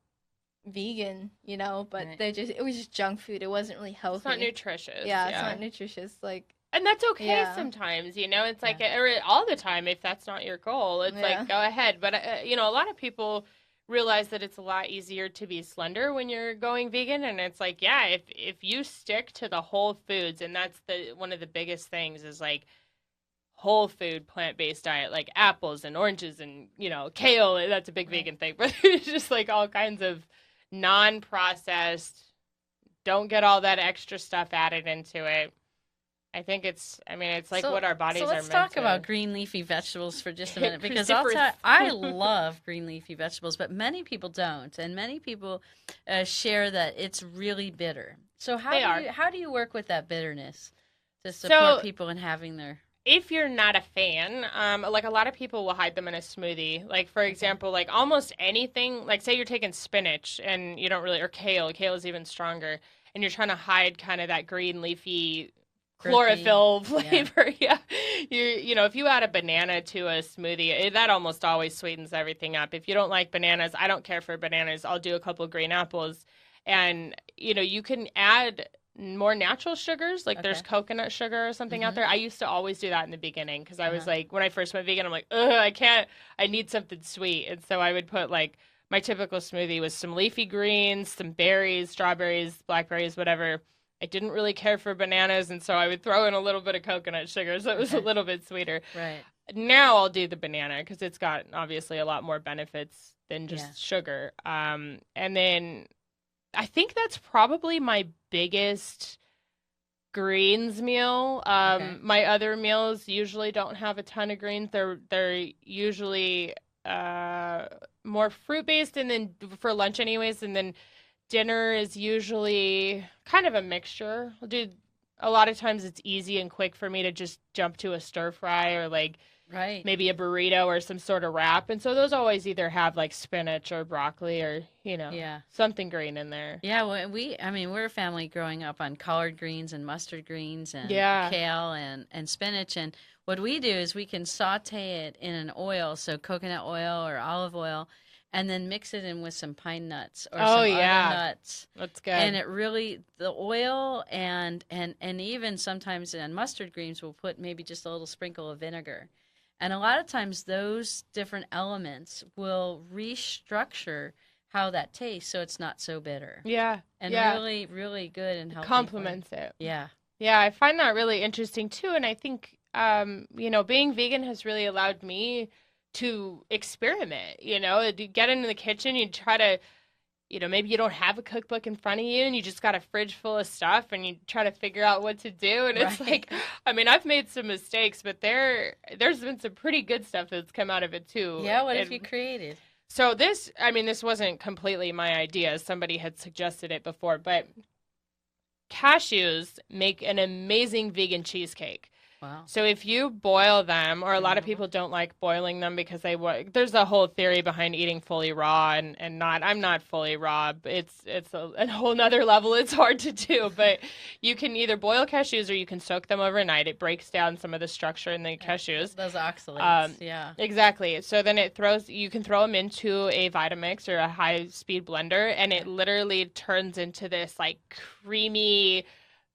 vegan, but Right. it was just junk food. It wasn't really healthy. It's not nutritious. Yeah, it's not nutritious. Like, And that's okay Yeah. sometimes, it's like, or all the time, if that's not your goal, it's Yeah. like, go ahead. But, a lot of people realize that it's a lot easier to be slender when you're going vegan. And it's like, yeah, if you stick to the whole foods, and that's one of the biggest things is like whole food, plant-based diet, like apples and oranges and, kale, that's a big Right. vegan thing, but it's just like all kinds of non-processed, don't get all that extra stuff added into it. I think it's like what our bodies so are let's meant talk to. about green leafy vegetables for just a minute, because Cruciferous. I love green leafy vegetables, but many people don't, and many people share that it's really bitter. So how do you work with that bitterness to support people in having their if you're not a fan, like a lot of people will hide them in a smoothie. Like for example, like almost anything, like say you're taking spinach and you don't really, or kale, kale is even stronger, and you're trying to hide kind of that green leafy Earthy. chlorophyll Yeah. flavor. Yeah. You know, if you add a banana to a smoothie, that almost always sweetens everything up. If you don't like bananas, I don't care for bananas. I'll do a couple green apples. And, you know, you can add more natural sugars, like there's Okay. coconut sugar or something out Mm-hmm. there. I used to always do that in the beginning because I was Uh-huh. like, when I first went vegan, I'm like, ugh, I can't, I need something sweet. And so I would put like my typical smoothie was some leafy greens, some berries, strawberries, blackberries, whatever. I didn't really care for bananas, and so I would throw in a little bit of coconut sugar so it was a Okay. little bit sweeter. Right. Now I'll do the banana because it's got obviously a lot more benefits than Yeah. just sugar. And then I think that's probably my biggest greens meal. Okay. My other meals usually don't have a ton of greens. They're usually uh more fruit based, and then for lunch anyways, and then dinner is usually kind of a mixture. I'll do a lot of times it's easy and quick for me to just jump to a stir fry or like Right. maybe a burrito or some sort of wrap. And so those always either have like spinach or broccoli or, you know, Yeah. something green in there. Yeah, well, I mean, we're a family growing up on collard greens and mustard greens and Yeah. kale and spinach. And what we do is we can saute it in an oil, so coconut oil or olive oil, and then mix it in with some pine nuts or Oh some other yeah. nuts. That's And good. it really, the oil and even sometimes in mustard greens, we'll put maybe just a little sprinkle of vinegar. And a lot of times those different elements will restructure how that tastes so it's not so bitter Yeah. and Yeah. really, really good and It healthy for you. complements it. Yeah. Yeah, I find that really interesting too. And I think, you know, being vegan has really allowed me to experiment, you know, you get into the kitchen, you try to, you know, maybe you don't have a cookbook in front of you and you just got a fridge full of stuff and you try to figure out what to do. And it's Right. like, I mean, I've made some mistakes, but there's been some pretty good stuff that's come out of it too. Yeah, what have you And created? so this, I mean, this wasn't completely my idea. Somebody had suggested it before, but cashews make an amazing vegan cheesecake. Wow. So if you boil them, or a lot of Mhm. people don't like boiling them because there's a whole theory behind eating fully raw and not. I'm not fully raw. But it's a whole nother level. It's hard to do, but you can either boil cashews or you can soak them overnight. It breaks down some of the structure in the cashews. Those oxalates. Um, Yeah. exactly. So then you can throw them into a Vitamix or a high speed blender, and it literally turns into this like creamy,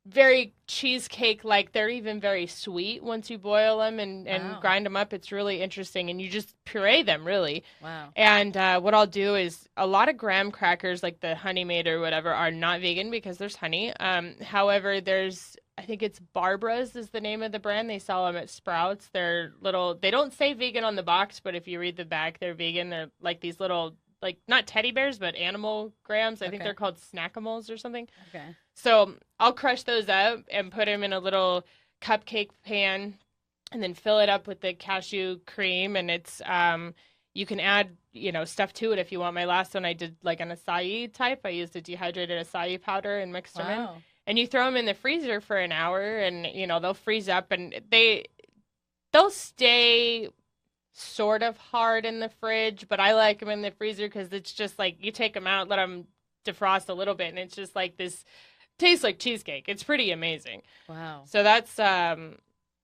very cheesecake like. They're even very sweet once you boil them and Wow. grind them up. It's really interesting, and you just puree them really. Wow. And what I'll do is a lot of graham crackers, like the Honey Maid or whatever, are not vegan because there's honey. However, I think it's Barbara's is the name of the brand. They sell them at Sprouts. They're little. They don't say vegan on the box, but if you read the back, they're vegan. They're like these little, like not teddy bears, but animal grams. I think Okay. they're called Snackimals or something. Okay. So I'll crush those up and put them in a little cupcake pan and then fill it up with the cashew cream. And it's, you can add, you know, stuff to it if you want. My last one, I did like an acai type. I used a dehydrated acai powder and mixed them in. Wow. And you throw them in the freezer for an hour and, you know, they'll freeze up and they'll stay sort of hard in the fridge, but I like them in the freezer because it's just like you take them out, let them defrost a little bit, and it's just like this tastes like cheesecake. It's pretty amazing. Wow. So that's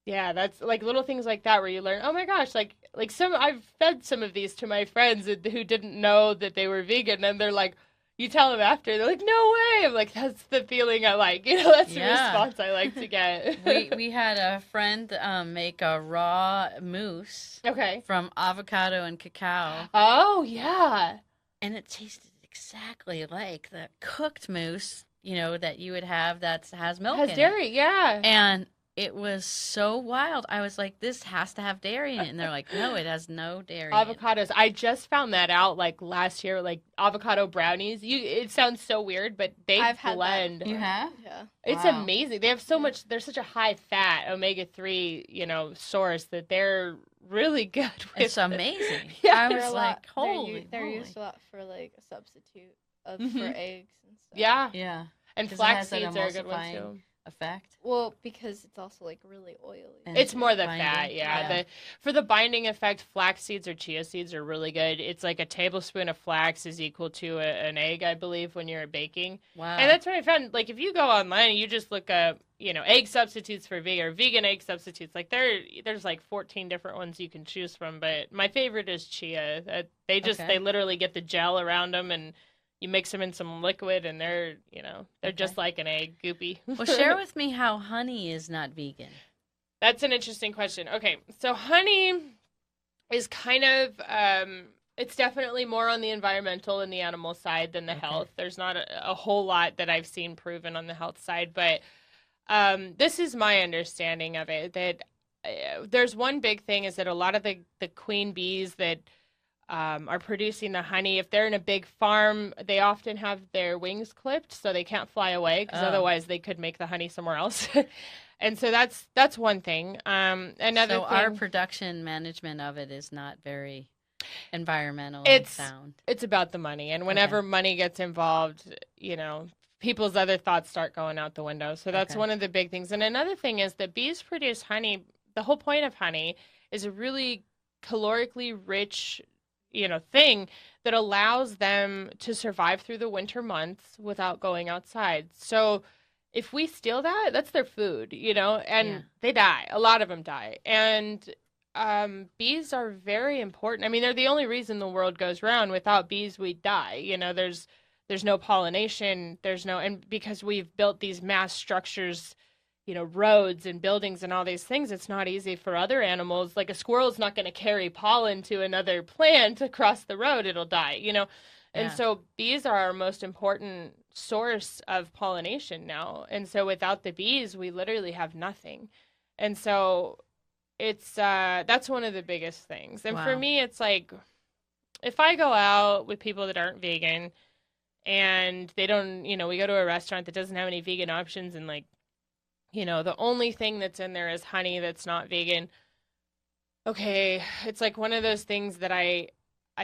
yeah, that's like little things like that where you learn, oh my gosh, like some I've fed some of these to my friends who didn't know that they were vegan, and they're like, you tell them after, they're like, no way. I'm like, that's the feeling I like. You know, that's the Yeah. response I like to get. we had a friend make a raw mousse Okay. from avocado and cacao, Oh yeah. and it tasted exactly like the cooked mousse, you know, that you would have that has milk Has in dairy, yeah. it. And it was so wild. I was like, this has to have dairy in it. And they're like, no, it has no dairy in it. Avocados. I just found that out like last year, like avocado brownies. It sounds so weird, but they I've had that blend. before. You have? Yeah. It's Wow. amazing. They have so much. They're such a high fat omega-3, you know, source that they're really good with. It's amazing. Yeah. I They're was a like, lot, holy they're moly. used a lot for like a substitute for Mhm. eggs and stuff. Yeah, Yeah. and 'Cause it flax has that seeds are a good one emulsifying too. effect? Well, because it's also like really oily. And It's more the binding? fat, yeah. Yeah. For the binding effect, flax seeds or chia seeds are really good. It's like a tablespoon of flax is equal to an egg, I believe, when you're baking. Wow. And that's what I found. Like, if you go online and you just look up, egg substitutes for vegan or vegan egg substitutes, like there's like 14 different ones you can choose from. But my favorite is chia. Okay. They literally get the gel around them and you mix them in some liquid and they're Okay. just like an egg, goopy. Well, share with me how honey is not vegan. That's an interesting question. Okay, so honey is kind of it's definitely more on the environmental and the animal side than the Okay. health. There's not a whole lot that I've seen proven on the health side, but this is my understanding of it. That there's one big thing is that a lot of the queen bees that are producing the honey, if they're in a big farm, they often have their wings clipped so they can't fly away because Oh. otherwise they could make the honey somewhere else. And so that's one thing. Another So thing, our production management of it is not very environmentally sound. it's about the money, and whenever money gets involved, people's other thoughts start going out the window. So that's Okay. one of the big things. And another thing is that bees produce honey. The whole point of honey is a really calorically rich, thing that allows them to survive through the winter months without going outside. So if we steal that, that's their food, and Yeah. they die. A lot of them die. And bees are very important. I mean, they're the only reason the world goes round. Without bees, we'd die. There's no pollination. And because we've built these mass structures, roads and buildings and all these things, it's not easy for other animals. Like a squirrel's not going to carry pollen to another plant across the road. It'll die, And Yeah. so bees are our most important source of pollination now. And so without the bees, we literally have nothing. And so it's that's one of the biggest things. And for Wow. me, it's like if I go out with people that aren't vegan and they don't, we go to a restaurant that doesn't have any vegan options and like, the only thing that's in there is honey that's not vegan. Okay, it's like one of those things that I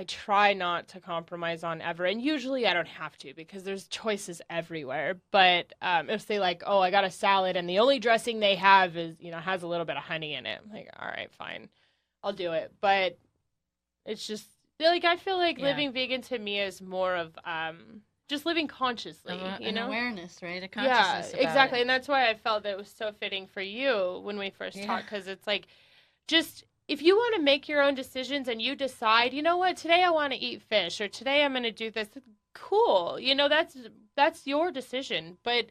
try not to compromise on ever. And usually I don't have to because there's choices everywhere. But if they like, oh, I got a salad and the only dressing they have is, has a little bit of honey in it. I'm like, all right, fine. I'll do it. But it's just like I feel like Yeah. living vegan to me is more of just living consciously, An awareness, right? A Yeah, consciousness about exactly. it. And that's why I felt that it was so fitting for you when we first Yeah. talked, because it's like, just if you want to make your own decisions and you decide, you know what, today I want to eat fish or today I'm going to do this, cool. That's your decision. But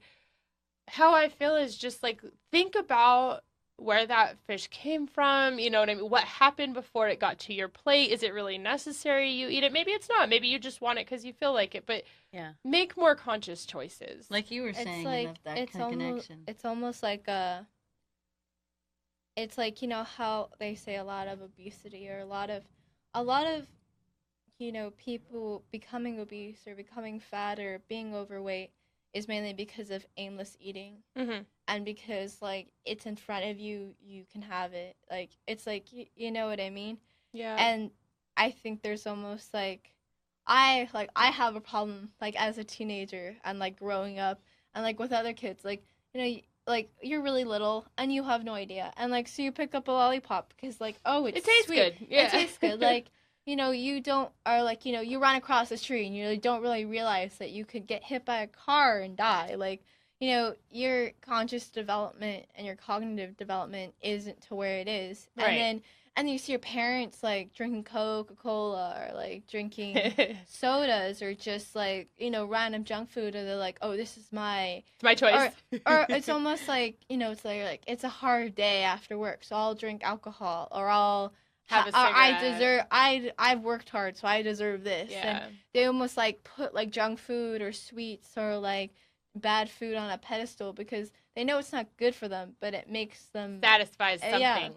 how I feel is just like, think about where that fish came from. You know what I mean? What happened before it got to your plate? Is it really necessary you eat it? Maybe it's not. Maybe you just want it because you feel like it. But Yeah. make more conscious choices. Like you were saying, It's like that it's almost connection. it's almost like it's like how they say a lot of obesity or a lot of people becoming obese or becoming fat or being overweight is mainly because of aimless eating. Mm-hmm. And because like it's in front of you, you can have it. Like it's like you know what I mean. Yeah. And I think there's almost like I have a problem like as a teenager and like growing up and like with other kids like like you're really little and you have no idea and like so you pick up a lollipop because like oh it it's tastes sweet. good. Yeah. It tastes good. Like you don't or like you run across the street and you really don't really realize that you could get hit by a car and die. Like your conscious development and your cognitive development isn't to where it is. Right. And you see your parents like drinking Coca-Cola or like drinking sodas or just like random junk food, or they're like, oh, this is my It's my choice. or it's almost like it's like it's a hard day after work, so I'll drink alcohol or I'll Have a I've worked hard, so I deserve this. Yeah. And they almost like put like junk food or sweets or like bad food on a pedestal because they know it's not good for them, but it makes them Satisfies something. yeah.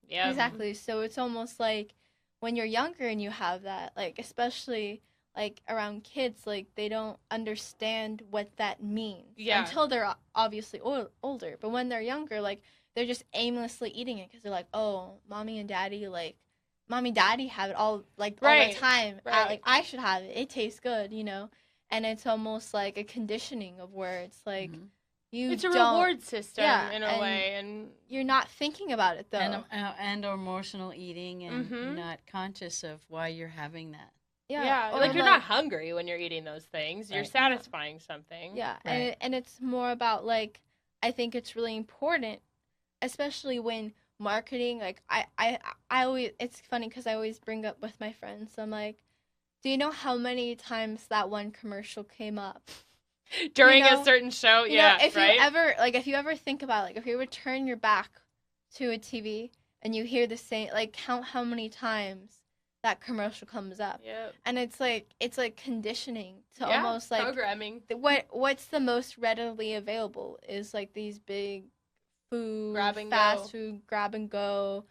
Yeah. Exactly. So it's almost like when you're younger and you have that, like especially like around kids, like they don't understand what that means until they're obviously older. But when they're younger, like they're just aimlessly eating it because they're like, oh, mommy and daddy have it all like all the time. Right. Like I should have it. It tastes good, And it's almost like a conditioning of where it's like. Mhm. You It's a don't, reward system yeah, in a and way, and you're not thinking about it though. And emotional eating, and you're mm-hmm. not conscious of why you're having that. Yeah, Yeah, or like you're not hungry when you're eating those things. You're Right. satisfying something. yeah, Right. and it's more about like I think it's really important, especially when marketing. Like I always it's funny because I always bring up with my friends. I'm like, do you know how many times that one commercial came up? During You know? a certain show, You yeah, know, if right? you ever like if you ever think about it, like if you ever turn your back to a TV and you hear the same, like count how many times that commercial comes up. Yep. And it's like conditioning to Yeah, almost like programming. what's the most readily available is like these big food, Grab and fast go. food, grab and go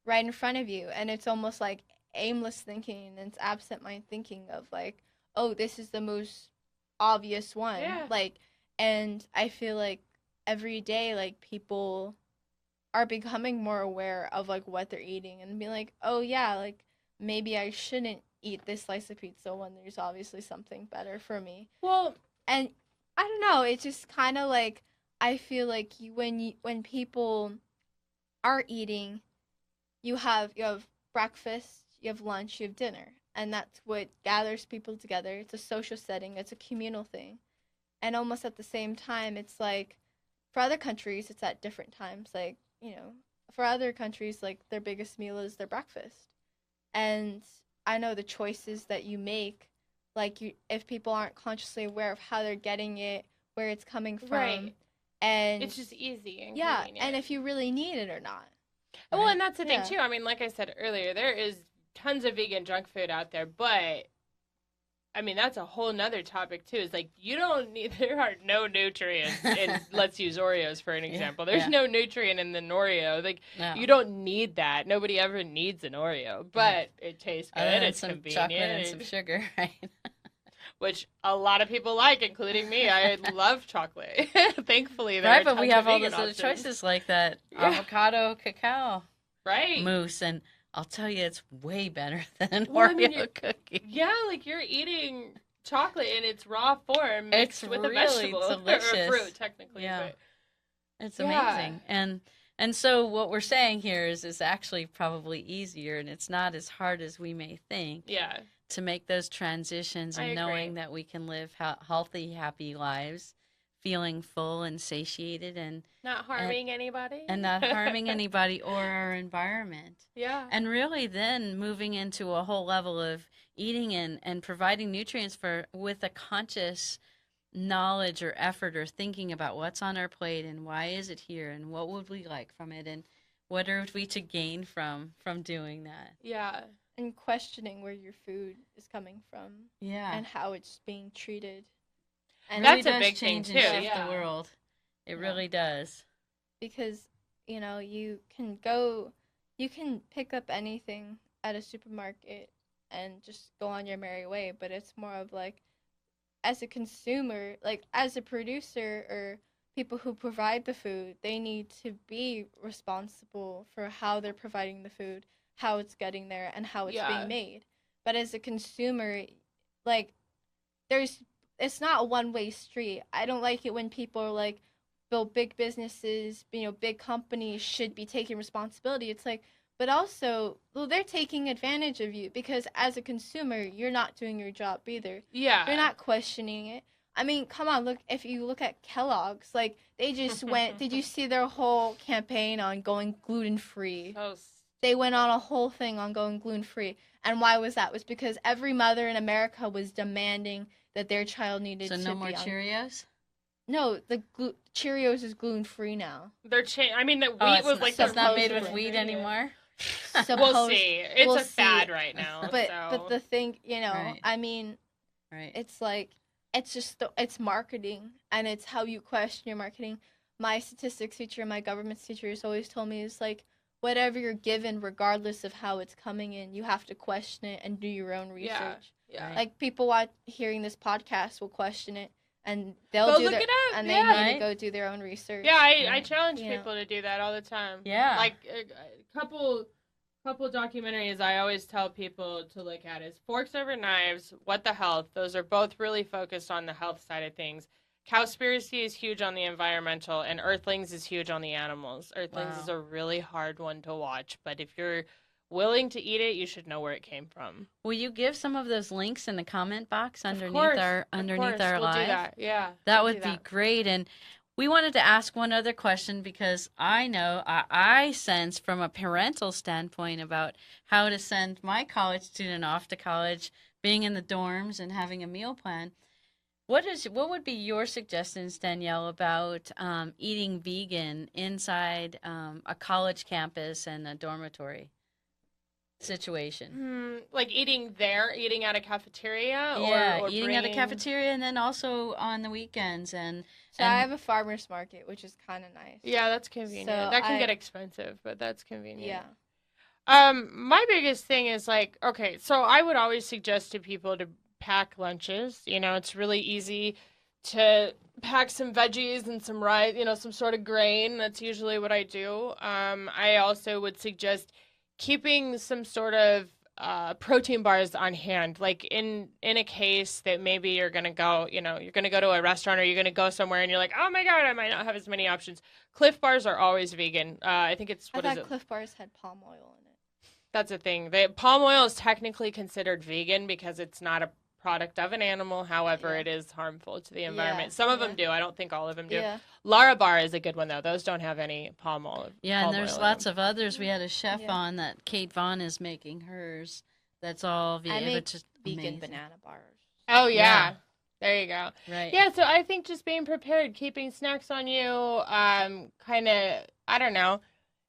right in front of you, and it's almost like aimless thinking and it's absent mind thinking of like, oh, this is the most obvious one. Yeah. Like, and I feel like every day like people are becoming more aware of like what they're eating and be like, oh yeah, like maybe I shouldn't eat this slice of pizza when there's obviously something better for me. Well, And I don't know, it's just kind of like I feel like when people are eating, you have breakfast, you have lunch, you have dinner, and that's what gathers people together. It's a social setting, it's a communal thing. And almost at the same time, it's like for other countries, it's at different times. Like, for other countries, like their biggest meal is their breakfast. And I know the choices that you make, like if people aren't consciously aware of how they're getting it, where it's coming from, right. and It's just easy and yeah, convenient. and if you really need it or not. Well, and that's the thing Yeah. too. I mean, like I said earlier, there is tons of vegan junk food out there, but I mean, that's a whole nother topic too. Is like you don't need. There are no nutrients in. Let's use Oreos for an example. There's no nutrient in an Oreo. Like you don't need that. Nobody ever needs an Oreo, but it tastes good. It's some convenient. chocolate and some sugar, right? Which a lot of people like, including me. I love chocolate. Thankfully, there Right, are but tons we of have all vegan those other options. choices like that avocado cacao right? mousse, and I'll tell you, it's way better than an Well, I Oreo mean, cookie. Yeah, like you're eating chocolate in its raw form mixed It's with really a vegetable delicious. or a fruit, technically. Yeah. But It's amazing. And so what we're saying here is it's actually probably easier, and it's not as hard as we may think yeah, to make those transitions, I and agree. knowing that we can live healthy, happy lives, feeling full and satiated, and not harming anybody. and not harming anybody or our environment. Yeah. And really then moving into a whole level of eating and providing nutrients with a conscious knowledge or effort or thinking about what's on our plate and why is it here and what would we like from it and what are we to gain from doing that. Yeah. And questioning where your food is coming from. Yeah. And how it's being treated. And that's really a big thing change too. and shift Yeah. the world. It really does. Because, you can pick up anything at a supermarket and just go on your merry way, but it's more of like, as a consumer, like as a producer or people who provide the food, they need to be responsible for how they're providing the food, how it's getting there, and how it's being made. But as a consumer, like, it's not a one-way street. I don't like it when people are like, build big businesses, big companies should be taking responsibility. It's like, but also, well, they're taking advantage of you because as a consumer, you're not doing your job either. Yeah. You're not questioning it. I mean, come on, look, if you look at Kellogg's, like, they just went, did you see their whole campaign on going gluten-free? They went on a whole thing on going gluten-free. And why was that? It was because every mother in America was demanding that their child needed to be on. So no more Cheerios? No, the Cheerios is gluten-free now. They're I mean, the wheat was like so it's not made supposed with to wheat be. anymore? We'll see. It's we'll a fad see. right now. But the thing, Right. I mean, it's like, it's just, it's marketing, and it's how you question your marketing. My statistics teacher and my government teachers always told me, it's like, whatever you're given, regardless of how it's coming in, you have to question it and do your own research. Yeah. Like, people hearing this podcast will question it, and they'll Go do look their, it up. and Yeah. they need to go do their own research. Yeah, I challenge You know. people to do that all the time. Yeah. Like a couple documentaries I always tell people to look at is Forks Over Knives, What the Health. Those are both really focused on the health side of things. Cowspiracy is huge on the environmental, and Earthlings is huge on the animals. Earthlings is Wow. a really hard one to watch, but if you're willing to eat it, you should know where it came from. Will you give some of those links in the comment box Of underneath course, our of course, we'll do live? that. Yeah, That we'll do would be that. great. And we wanted to ask one other question because I know I sense from a parental standpoint about how to send my college student off to college, being in the dorms and having a meal plan. What would be your suggestions, Danielle, about eating vegan inside a college campus and a dormitory situation? Like eating at a cafeteria, Yeah, or eating at a bringing. cafeteria and then also on the weekends So I and have a farmer's market, which is kind of nice. Yeah, that's convenient. So That can I- get expensive, but that's convenient. Yeah. My biggest thing is like, okay, so I would always suggest to people to pack lunches. You know, it's really easy to pack some veggies and some rice, some sort of grain. That's usually what I do. I also would suggest keeping some sort of protein bars on hand, like in a case that maybe you're gonna go, you're gonna go to a restaurant or you're gonna go somewhere and you're like, oh my God, I might not have as many options. Cliff bars are always vegan. I think it's I what is thought it? Cliff Bars had palm oil in it. That's a thing. Palm oil is technically considered vegan because it's not a product of an animal. However, Yeah. it is harmful to the environment. Yeah, Some of yeah. them do. I don't think all of them do. Yeah. Lara Bar is a good one though. Those don't have any palm oil. yeah, and there's lots of. of others. We had a chef Yeah. on that Kate Vaughn is making hers. That's all I vegan, make which is vegan amazing. banana bars. Oh yeah. Yeah. There you go. Right. Yeah, so I think just being prepared, keeping snacks on you, kind of, I don't know.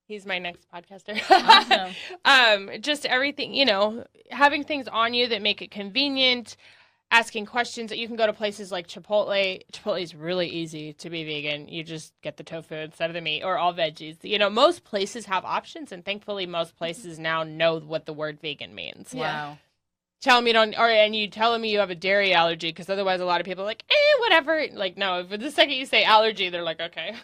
He's my next podcaster. Awesome. Just everything, having things on you that make it convenient, asking questions. That you can go to places like Chipotle. Chipotle is really easy to be vegan. You just get the tofu instead of the meat or all veggies. Most places have options, and thankfully most places now know what the word vegan means. Wow. Tell them you don't, and you tell them you have a dairy allergy, because otherwise a lot of people are like, whatever. Like, no, if the second you say allergy, they're like, okay.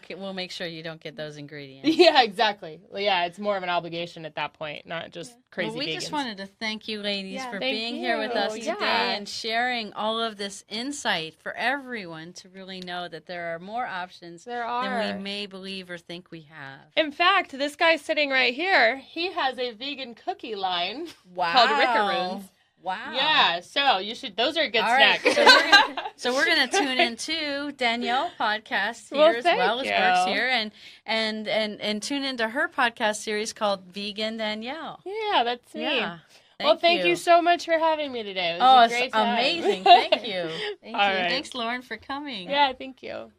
We'll make sure you don't get those ingredients. Yeah, exactly. Yeah, it's more of an obligation at that point, not just crazy Well, we vegans. just wanted to thank you, ladies, Yeah, for thank being here with you. us today Yeah. and sharing all of this insight for everyone to really know that there are more options There are. than we may believe or think we have. In fact, this guy sitting right here, he has a vegan cookie line Wow. called Rickaroons. Wow. Yeah, so you should. Those are good All right, snacks. so we're gonna tune into Danielle podcast here Well, as thank well as you. Brooks here, and tune into her podcast series called Vegan Danielle. Yeah, that's me. Yeah. Well, thank you so much for having me today. It was Oh, a it's great time. amazing. Thank you. Thank All you. right. Thanks, Lauren, for coming. Yeah, thank you.